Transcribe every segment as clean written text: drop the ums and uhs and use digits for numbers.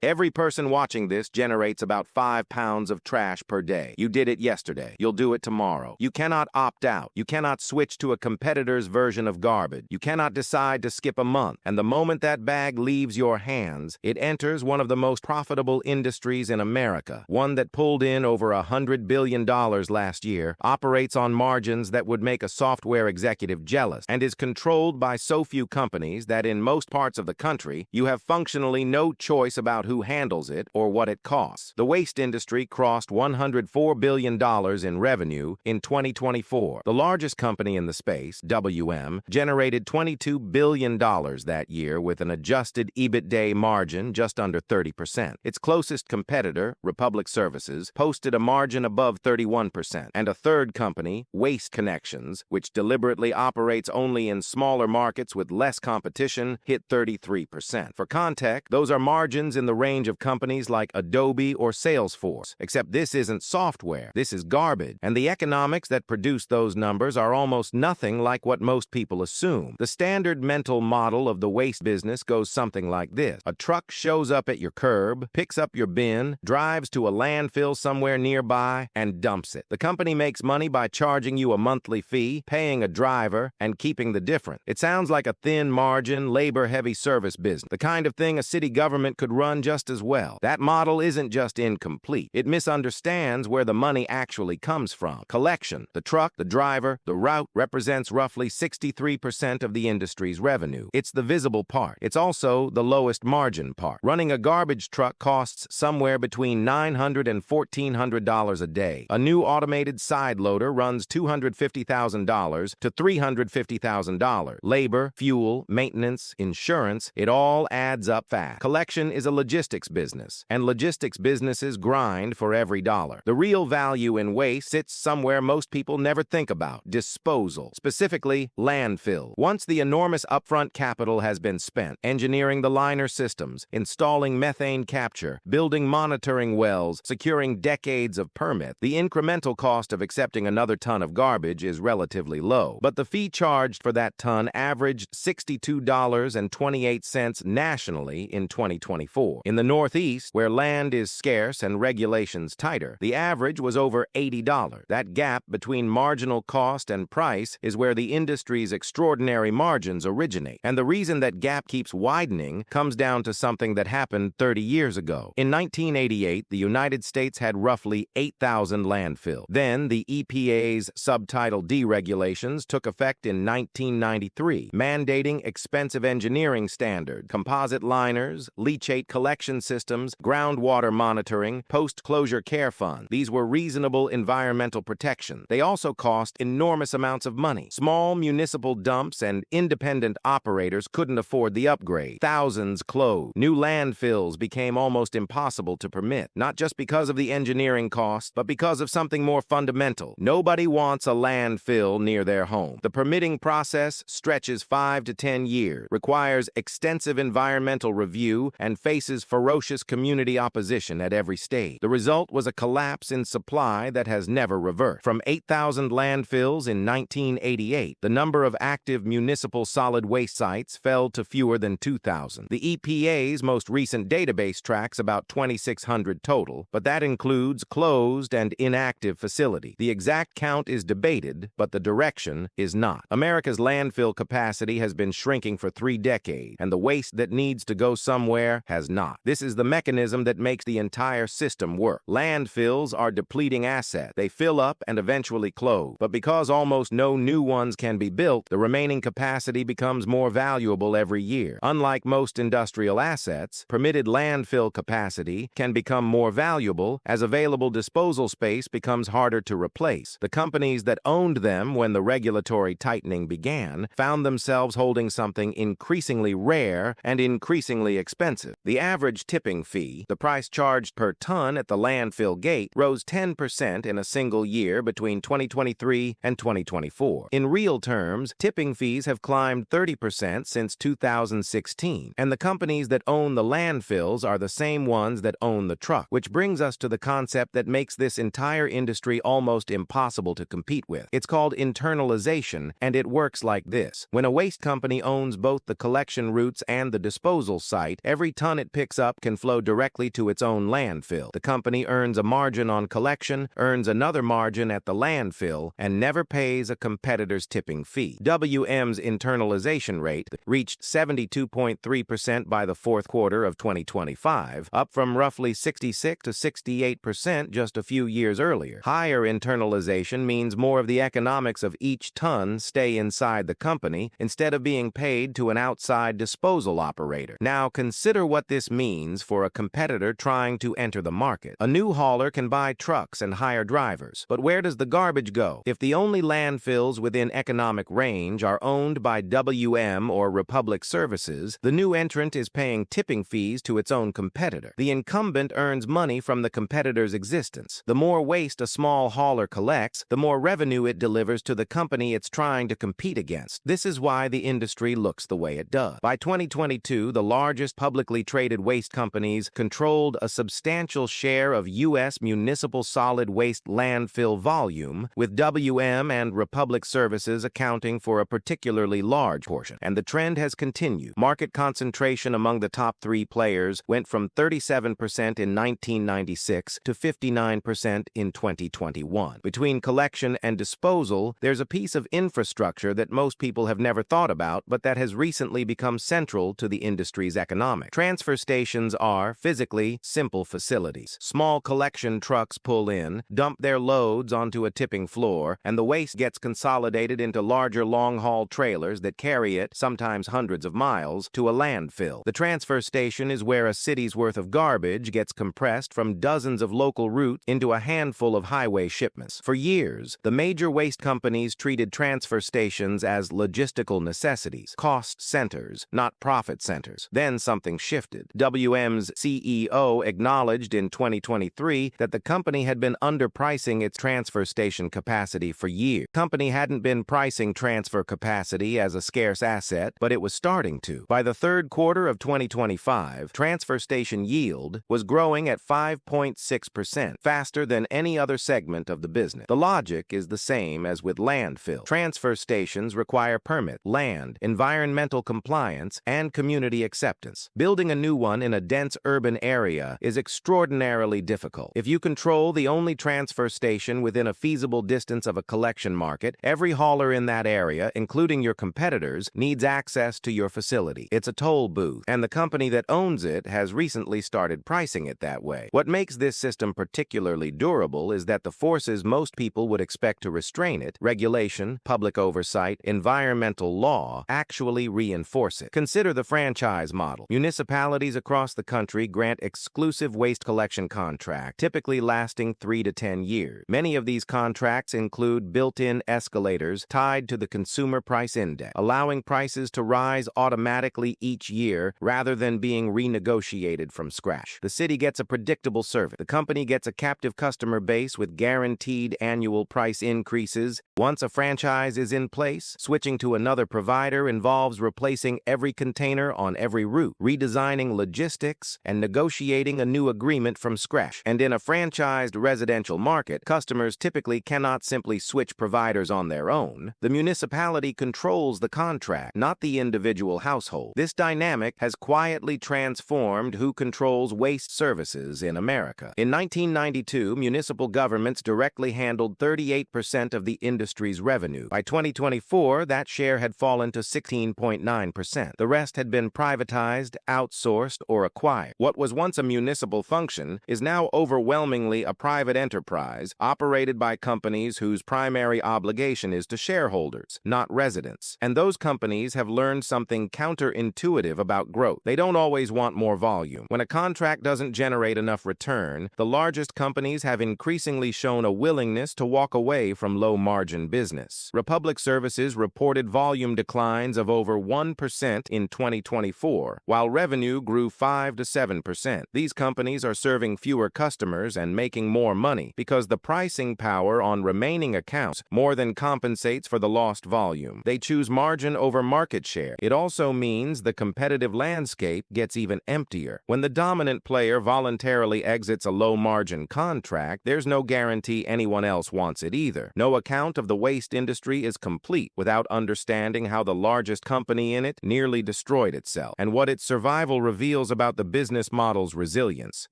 Every person watching this generates about 5 pounds of trash per day. You did it yesterday. You'll do it tomorrow. You cannot opt out. You cannot switch to a competitor's version of garbage. You cannot decide to skip a month. And the moment that bag leaves your hands, it enters one of the most profitable industries in America, one that pulled in over $100 billion last year, operates on margins that would make a software executive jealous, and is controlled by so few companies that in most parts of the country, you have functionally no choice about who handles it or what it costs. The waste industry crossed $104 billion in revenue in 2024. The largest company in the space, WM, generated $22 billion that year with an adjusted EBITDA margin just under 30%. Its closest competitor, Republic Services, posted a margin above 31%. And a third company, Waste Connections, which deliberately operates only in smaller markets with less competition, hit 33%. For context, those are margins in the range of companies like Adobe or Salesforce, except this isn't software, this is garbage, and the economics that produce those numbers are almost nothing like what most people assume. The standard mental model of the waste business goes something like this. A truck shows up at your curb, picks up your bin, drives to a landfill somewhere nearby, and dumps it. The company makes money by charging you a monthly fee, paying a driver, and keeping the difference. It sounds like a thin margin, labor-heavy service business, the kind of thing a city government could run just as well. That model isn't just incomplete. It misunderstands where the money actually comes from. Collection, the truck, the driver, the route represents roughly 63% of the industry's revenue. It's the visible part. It's also the lowest margin part. Running a garbage truck costs somewhere between $900 and $1,400 a day. A new automated side loader runs $250,000 to $350,000. Labor, fuel, maintenance, insurance, it all adds up fast. Collection is a logistics business, and logistics businesses grind for every dollar. The real value in waste sits somewhere most people never think about: disposal, specifically landfill. Once the enormous upfront capital has been spent, engineering the liner systems, installing methane capture, building monitoring wells, securing decades of permit, the incremental cost of accepting another ton of garbage is relatively low. But the fee charged for that ton averaged $62.28 nationally in 2024. In the Northeast, where land is scarce and regulations tighter, the average was over $80. That gap between marginal cost and price is where the industry's extraordinary margins originate. And the reason that gap keeps widening comes down to something that happened 30 years ago. In 1988, the United States had roughly 8,000 landfills. Then, the EPA's Subtitle D regulations took effect in 1993, mandating expensive engineering standards, composite liners, leachate collection systems, groundwater monitoring, post-closure care funds. These were reasonable environmental protection. They also cost enormous amounts of money. Small municipal dumps and independent operators couldn't afford the upgrade. Thousands closed. New landfills became almost impossible to permit, not just because of the engineering costs, but because of something more fundamental. Nobody wants a landfill near their home. The permitting process stretches 5 to 10 years, requires extensive environmental review, and faces ferocious community opposition at every stage. The result was a collapse in supply that has never reversed. From 8,000 landfills in 1988, the number of active municipal solid waste sites fell to fewer than 2,000. The EPA's most recent database tracks about 2,600 total, but that includes closed and inactive facilities. The exact count is debated, but the direction is not. America's landfill capacity has been shrinking for 3 decades, and the waste that needs to go somewhere has not. This is the mechanism that makes the entire system work. Landfills are depleting assets. They fill up and eventually close. But because almost no new ones can be built, the remaining capacity becomes more valuable every year. Unlike most industrial assets, permitted landfill capacity can become more valuable as available disposal space becomes harder to replace. The companies that owned them when the regulatory tightening began found themselves holding something increasingly rare and increasingly expensive. The average tipping fee, the price charged per ton at the landfill gate, rose 10% in a single year between 2023 and 2024. In real terms, tipping fees have climbed 30% since 2016, and the companies that own the landfills are the same ones that own the truck, which brings us to the concept that makes this entire industry almost impossible to compete with. It's called internalization, and it works like this. When a waste company owns both the collection routes and the disposal site, every ton it picks picks up can flow directly to its own landfill. The company earns a margin on collection, earns another margin at the landfill, and never pays a competitor's tipping fee. WM's internalization rate reached 72.3% by the fourth quarter of 2025, up from roughly 66 to 68% just a few years earlier. Higher internalization means more of the economics of each ton stay inside the company instead of being paid to an outside disposal operator. Now consider what this means for a competitor trying to enter the market. A new hauler can buy trucks and hire drivers, but where does the garbage go? If the only landfills within economic range are owned by WM or Republic Services, the new entrant is paying tipping fees to its own competitor. The incumbent earns money from the competitor's existence. The more waste a small hauler collects, the more revenue it delivers to the company it's trying to compete against. This is why the industry looks the way it does. By 2022, the largest publicly traded waste companies controlled a substantial share of U.S. municipal solid waste landfill volume, with WM and Republic Services accounting for a particularly large portion. And the trend has continued. Market concentration among the top three players went from 37% in 1996 to 59% in 2021. Between collection and disposal, there's a piece of infrastructure that most people have never thought about, but that has recently become central to the industry's economics. Transfer stations are, physically, simple facilities. Small collection trucks pull in, dump their loads onto a tipping floor, and the waste gets consolidated into larger long-haul trailers that carry it, sometimes hundreds of miles, to a landfill. The transfer station is where a city's worth of garbage gets compressed from dozens of local routes into a handful of highway shipments. For years, the major waste companies treated transfer stations as logistical necessities, cost centers, not profit centers. Then something shifted. WM's CEO acknowledged in 2023 that the company had been underpricing its transfer station capacity for years. The company hadn't been pricing transfer capacity as a scarce asset, but it was starting to. By the third quarter of 2025, transfer station yield was growing at 5.6%, faster than any other segment of the business. The logic is the same as with landfill. Transfer stations require permit, land, environmental compliance, and community acceptance. Building a new one in a dense urban area is extraordinarily difficult. If you control the only transfer station within a feasible distance of a collection market, every hauler in that area, including your competitors, needs access to your facility. It's a toll booth, and the company that owns it has recently started pricing it that way. What makes this system particularly durable is that the forces most people would expect to restrain it, regulation, public oversight, environmental law, actually reinforce it. Consider the franchise model. Municipalities across the country grant exclusive waste collection contracts, typically lasting 3 to 10 years. Many of these contracts include built-in escalators tied to the consumer price index, allowing prices to rise automatically each year rather than being renegotiated from scratch. The city gets a predictable service. The company gets a captive customer base with guaranteed annual price increases. Once a franchise is in place, switching to another provider involves replacing every container on every route, redesigning logistics, and negotiating a new agreement from scratch. And in a franchised residential market, customers typically cannot simply switch providers on their own. The municipality controls the contract, not the individual household. This dynamic has quietly transformed who controls waste services in America. In 1992, municipal governments directly handled 38% of the industry's revenue. By 2024, that share had fallen to 16.9%. The rest had been privatized, outsourced, or acquired. What was once a municipal function is now overwhelmingly a private enterprise operated by companies whose primary obligation is to shareholders, not residents. And those companies have learned something counterintuitive about growth. They don't always want more volume. When a contract doesn't generate enough return, the largest companies have increasingly shown a willingness to walk away from low-margin business. Republic Services reported volume declines of over 1% in 2024, while revenue grew 5 to 7%. These companies are serving fewer customers and making more money because the pricing power on remaining accounts more than compensates for the lost volume. They choose margin over market share. It also means the competitive landscape gets even emptier. When the dominant player voluntarily exits a low-margin contract, there's no guarantee anyone else wants it either. No account of the waste industry is complete without understanding how the largest company in it nearly destroyed itself, and what its survival reveals reveals about the business model's resilience.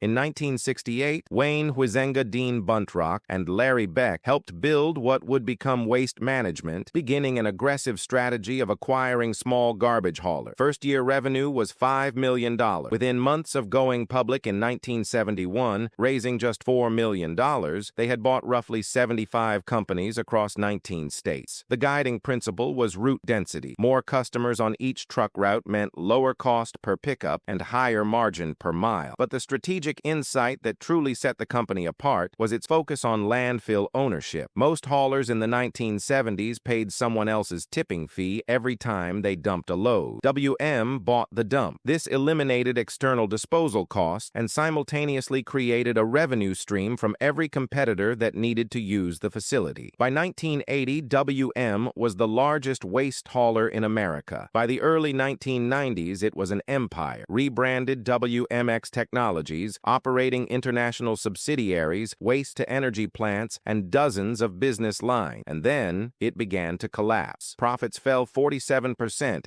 In 1968, Wayne Huizenga Dean Buntrock and Larry Beck helped build what would become Waste Management, beginning an aggressive strategy of acquiring small garbage haulers. First-year revenue was $5 million. Within months of going public in 1971, raising just $4 million, they had bought roughly 75 companies across 19 states. The guiding principle was route density. More customers on each truck route meant lower cost per pickup and higher margin per mile. But the strategic insight that truly set the company apart was its focus on landfill ownership. Most haulers in the 1970s paid someone else's tipping fee every time they dumped a load. WM bought the dump. This eliminated external disposal costs and simultaneously created a revenue stream from every competitor that needed to use the facility. By 1980, WM was the largest waste hauler in America. By the early 1990s, it was an empire. Rebranded WMX Technologies, operating international subsidiaries, waste-to-energy plants, and dozens of business lines. And then it began to collapse. Profits fell 47%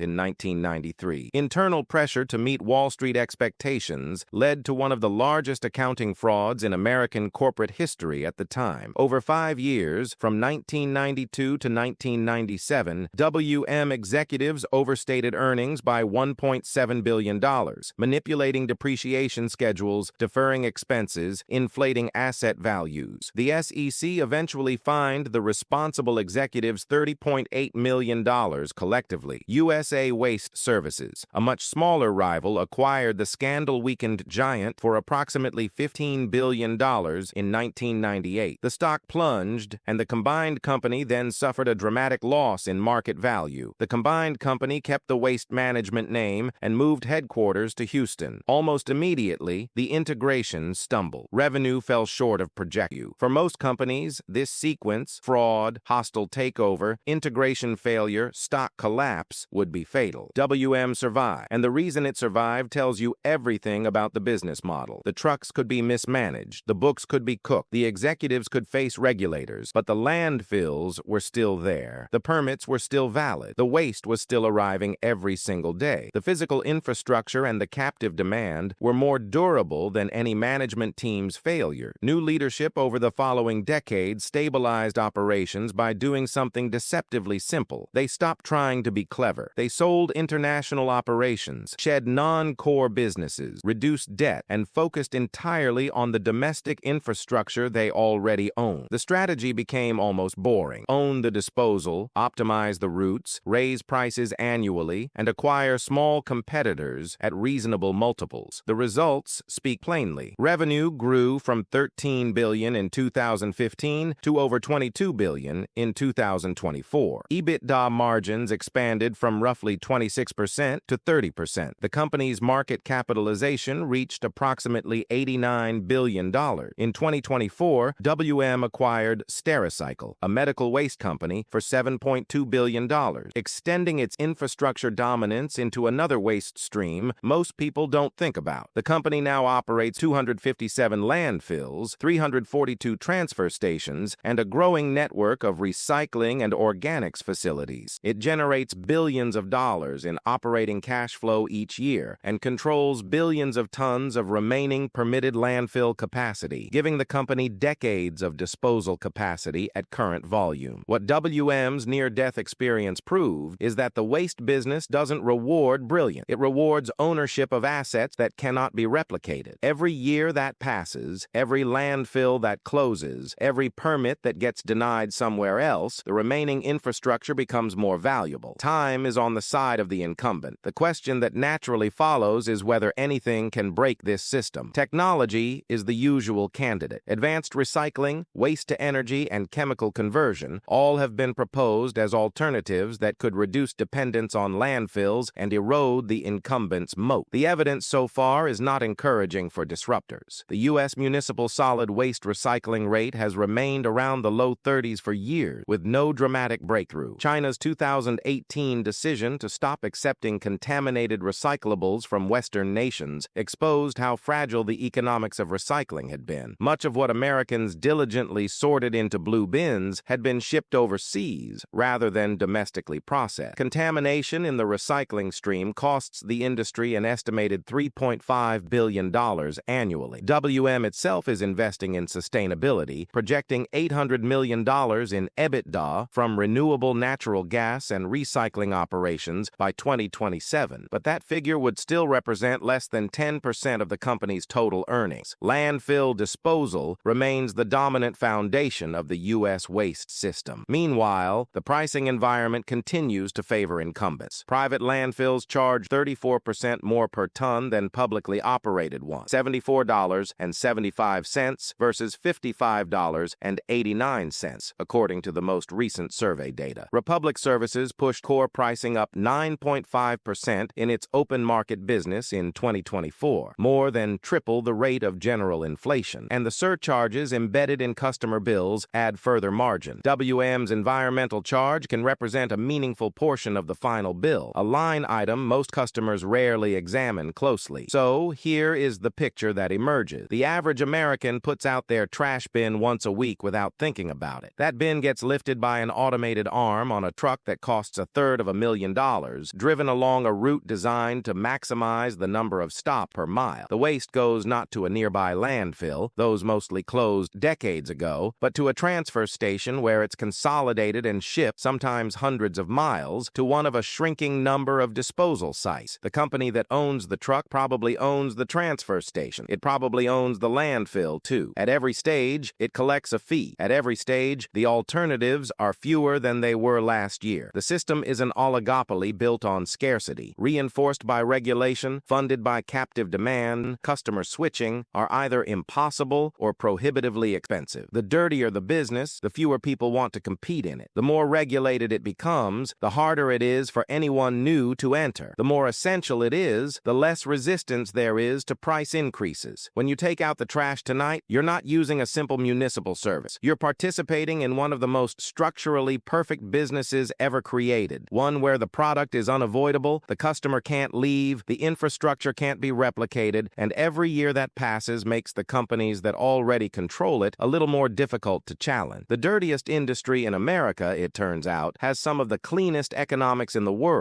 in 1993. Internal pressure to meet Wall Street expectations led to one of the largest accounting frauds in American corporate history at the time. Over 5 years, from 1992 to 1997, WM executives overstated earnings by $1.7 billion, manipulating depreciation schedules, deferring expenses, inflating asset values. The SEC eventually fined the responsible executives $30.8 million collectively. USA Waste Services, a much smaller rival, acquired the scandal-weakened giant for approximately $15 billion in 1998. The stock plunged, and the combined company then suffered a dramatic loss in market value. The combined company kept the Waste Management name and moved headquarters to Houston. Almost immediately, the integration stumbled. Revenue fell short of projection. For most companies, this sequence, fraud, hostile takeover, integration failure, stock collapse, would be fatal. WM survived, and the reason it survived tells you everything about the business model. The trucks could be mismanaged, the books could be cooked, the executives could face regulators, but the landfills were still there. The permits were still valid. The waste was still arriving every single day. The physical infrastructure and the captive demand were more durable than any management team's failure. New leadership over the following decades stabilized operations by doing something deceptively simple. They stopped trying to be clever. They sold international operations, shed non-core businesses, reduced debt, and focused entirely on the domestic infrastructure they already owned. The strategy became almost boring. Own the disposal, optimize the routes, raise prices annually, and acquire small competitors at reasonable multiples. The results speak plainly. Revenue grew from $13 billion in 2015 to over $22 billion in 2024. EBITDA margins expanded from roughly 26% to 30%. The company's market capitalization reached approximately $89 billion. In 2024, WM acquired Stericycle, a medical waste company, for $7.2 billion, extending its infrastructure dominance into another waste stream most people don't think about. The company now operates 257 landfills, 342 transfer stations, and a growing network of recycling and organics facilities. It generates billions of dollars in operating cash flow each year and controls billions of tons of remaining permitted landfill capacity, giving the company decades of disposal capacity at current volume. What WM's near-death experience proved is that the waste business doesn't reward brilliance. It rewards ownership of assets that cannot be replicated. Every year that passes, every landfill that closes, every permit that gets denied somewhere else, the remaining infrastructure becomes more valuable. Time is on the side of the incumbent. The question that naturally follows is whether anything can break this system. Technology is the usual candidate. Advanced recycling, waste-to-energy, and chemical conversion all have been proposed as alternatives that could reduce dependence on landfills and erode the incumbent's moat. The evidence so far is not encouraging for disruptors. The U.S. municipal solid waste recycling rate has remained around the low 30s for years, with no dramatic breakthrough. China's 2018 decision to stop accepting contaminated recyclables from Western nations exposed how fragile the economics of recycling had been. Much of what Americans diligently sorted into blue bins had been shipped overseas rather than domestically processed. Contamination in the recycling stream costs the industry an estimated estimated $3.5 billion annually. WM itself is investing in sustainability, projecting $800 million in EBITDA from renewable natural gas and recycling operations by 2027, but that figure would still represent less than 10% of the company's total earnings. Landfill disposal remains the dominant foundation of the U.S. waste system. Meanwhile, the pricing environment continues to favor incumbents. Private landfills charge 34% more per ton than publicly operated ones, $74.75 versus $55.89, according to the most recent survey data. Republic Services pushed core pricing up 9.5% in its open market business in 2024, more than triple the rate of general inflation, and the surcharges embedded in customer bills add further margin. WM's environmental charge can represent a meaningful portion of the final bill, a line item most customers rarely examine closely. So here is the picture that emerges. The average American puts out their trash bin once a week without thinking about it. That bin gets lifted by an automated arm on a truck that costs $250,000, driven along a route designed to maximize the number of stops per mile. The waste goes not to a nearby landfill, those mostly closed decades ago, but to a transfer station where it's consolidated and shipped, sometimes hundreds of miles, to one of a shrinking number of disposal sites. The company that owns the truck probably owns the transfer station. It probably owns the landfill, too. At every stage, it collects a fee. At every stage, the alternatives are fewer than they were last year. The system is an oligopoly built on scarcity, reinforced by regulation, funded by captive demand. Customer switching are either impossible or prohibitively expensive. The dirtier the business, the fewer people want to compete in it. The more regulated it becomes, the harder it is for anyone new to enter. The more essential it is, the less resistance there is to price increases. When you take out the trash tonight, you're not using a simple municipal service. You're participating in one of the most structurally perfect businesses ever created, one where the product is unavoidable, the customer can't leave, the infrastructure can't be replicated, and every year that passes makes the companies that already control it a little more difficult to challenge. The dirtiest industry in America, it turns out, has some of the cleanest economics in the world.